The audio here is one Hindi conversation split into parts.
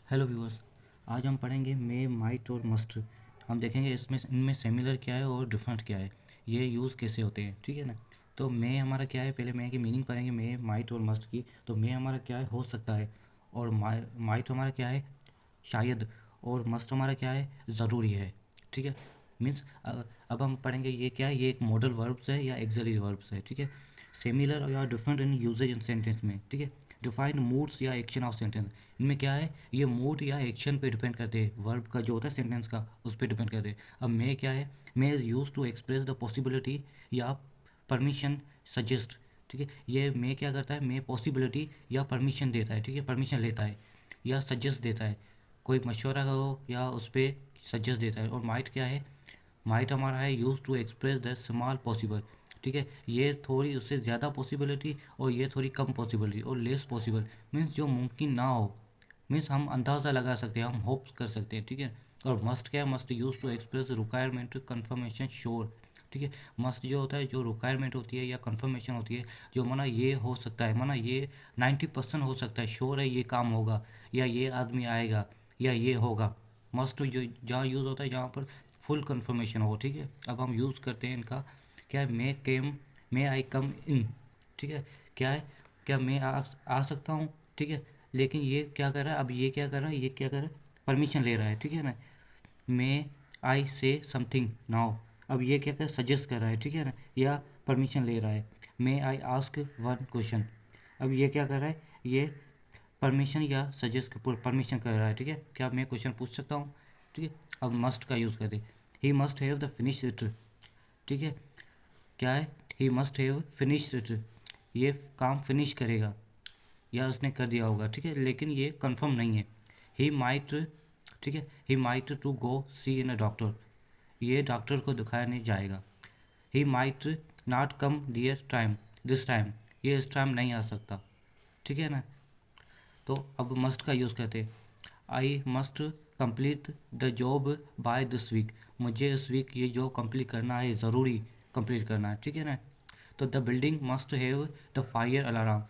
Hello viewers. आज हम पढ़ेंगे मे माइट और मस्ट। हम देखेंगे इसमें इनमें सिमिलर क्या है और डिफरेंट क्या है, ये यूज़ कैसे होते हैं, ठीक है ना। तो मे हमारा क्या है, पहले मे की मीनिंग पढ़ेंगे, मे माइट और मस्ट की। तो मे हमारा क्या है, हो सकता है। और माइट हमारा क्या है, शायद। और मस्ट हमारा क्या है, ज़रूरी है। ठीक है। मीन्स अब हम पढ़ेंगे ये क्या है, ये एक मॉडल वर्ब्स है या एक्सिलरी वर्ब्स है, ठीक है। सिमिलर या different in usage in sentence में, ठीक है। डिफाइन मूड्स या एक्शन ऑफ सेंटेंस। इनमें क्या है, ये मूड या एक्शन पे डिपेंड करते हैं, वर्ब का जो होता है सेंटेंस का उस पर डिपेंड करते हैं। अब मे क्या है, may is used to express the possibility या परमिशन, सजेस्ट। ठीक है, ये मे क्या करता है, मे पॉसिबिलिटी या परमिशन देता है, ठीक है, परमिशन लेता है या सजेस्ट देता है, कोई मशवरा हो या उस पर सजेस्ट देता है। और माइट क्या है, माइट हमारा है use to express the small possible. ठीक है, ये थोड़ी उससे ज़्यादा पॉसिबिलिटी और ये थोड़ी कम पॉसिबिलिटी और लेस पॉसिबल, मीन्स जो मुमकिन ना हो। मीन्स हम अंदाज़ा लगा सकते हैं, हम होप्स कर सकते हैं, ठीक है। और मस्ट क्या है, must use to express requirement confirmation sure. ठीक है, मस्ट जो होता है, जो रिक्वायरमेंट होती है या कंफर्मेशन होती है, जो माना ये हो सकता है, माना ये 90% हो सकता है, श्योर है ये काम होगा या ये आदमी आएगा या ये होगा। मस्ट जो जहाँ यूज़ होता है जहाँ पर फुल कंफर्मेशन हो, ठीक है। अब हम यूज़ करते हैं इनका, क्या है, मे आई कम इन। ठीक है, क्या है, क्या मैं आ सकता हूँ, ठीक है। लेकिन ये क्या कर रहा है, अब ये क्या कर रहा है, ये क्या कर रहा है, परमिशन ले रहा है, ठीक है ना। मे आई से समथिंग नाउ। अब ये क्या कर रहा है, सजेस्ट कर रहा है, ठीक है ना, या परमिशन ले रहा है। मे आई आस्क वन क्वेश्चन। अब ये क्या कर रहा है, ये परमिशन या सजेस्ट परमिशन कर रहा है, ठीक है, क्या मैं क्वेश्चन पूछ सकता हूँ, ठीक है। अब मस्ट का यूज़ करते, he must have the finish it. ठीक है, क्या है, he must have finish it, ये काम फिनिश करेगा या उसने कर दिया होगा, ठीक है, लेकिन ये कंफर्म नहीं है। ही माइट, ठीक है, he might to go see in a doctor, ये डॉक्टर को दिखाने जाएगा। He might not come there time, this time, ये इस टाइम नहीं आ सकता, ठीक है ना। तो अब मस्ट का यूज़ करते हैं, I must complete the job by this week, मुझे इस वीक ये जॉब कंप्लीट करना है, ज़रूरी कंप्लीट करना है, ठीक है ना। तो the building must have the fire alarm,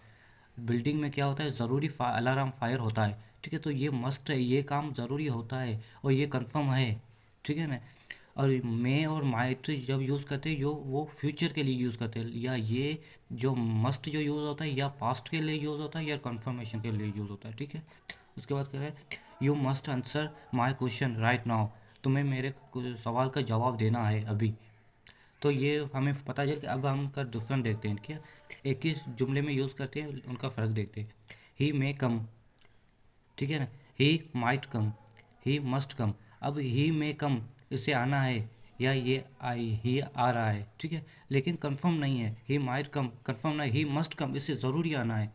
building में क्या होता है, ज़रूरी अलार्म फायर होता है, ठीक है। तो ये मस्ट है, ये काम ज़रूरी होता है और ये कंफर्म है, ठीक है ना। और मे और माइट जब यूज़ करते हैं, जो वो फ्यूचर के लिए यूज़ करते हैं, या ये जो मस्ट जो यूज़ होता है या पास्ट के लिए यूज़ होता है या कंफर्मेशन के लिए यूज़ होता है, ठीक है। उसके बाद कह रहा है, you must answer my question right now, तुम्हें मेरे सवाल का जवाब देना है अभी। तो ये हमें पता चल कि अब हम का डिफरेंट देखते हैं, क्या एक ही जुमले में यूज़ करते हैं, उनका फ़र्क देखते हैं। ही मे कम, ठीक है ना, he might come, he must come. अब ही मे कम, इसे आना है या ये आई ही आ रहा है, ठीक है, लेकिन कंफर्म नहीं है। ही माइट कम कंफर्म नहीं, ही मस्ट कम, इसे ज़रूरी आना है,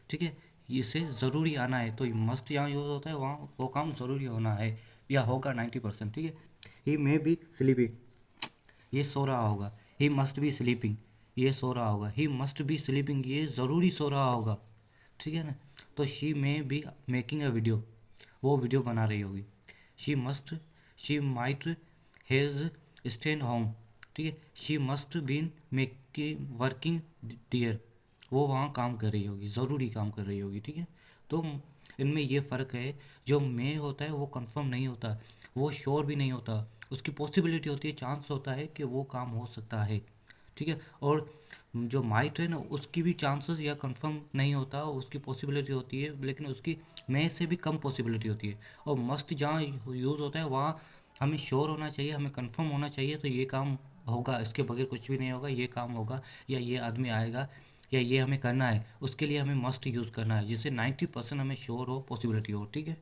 ठीक है, इसे ज़रूरी आना है। तो मस्ट यहाँ यूज़ होता है, वहाँ वो काम ज़रूरी होना है या होगा 90%, ठीक है। ही मे बी स्लीपिंग, ये सो रहा होगा। ही मस्ट बी स्लीपिंग, ये सो रहा होगा। ही मस्ट बी स्लीपिंग, ये ज़रूरी सो रहा होगा, ठीक है ना। तो she may be making a video, वो वीडियो बना रही होगी। She must, she might has stayed home, ठीक है, she must been making working there, वो वहाँ काम कर रही होगी, ज़रूरी काम कर रही होगी, ठीक है। तो इनमें ये फ़र्क है, जो मे होता है वो कंफर्म नहीं होता, वो श्योर भी नहीं होता, उसकी पॉसिबिलिटी होती है, चांस होता है कि वो काम हो सकता है, ठीक है। और जो माइट है ना, उसकी भी चांसेस या कंफर्म नहीं होता, उसकी पॉसिबिलिटी होती है, लेकिन उसकी मे से भी कम पॉसिबिलिटी होती है। और मस्ट जहाँ यूज़ होता है वहाँ हमें श्योर होना चाहिए, हमें कंफर्म होना चाहिए, तो ये काम होगा, इसके बगैर कुछ भी नहीं होगा, ये काम होगा या ये आदमी आएगा या ये हमें करना है, उसके लिए हमें मस्ट यूज़ करना है, जिससे 90% हमें श्योर हो, पॉसिबिलिटी हो, ठीक है।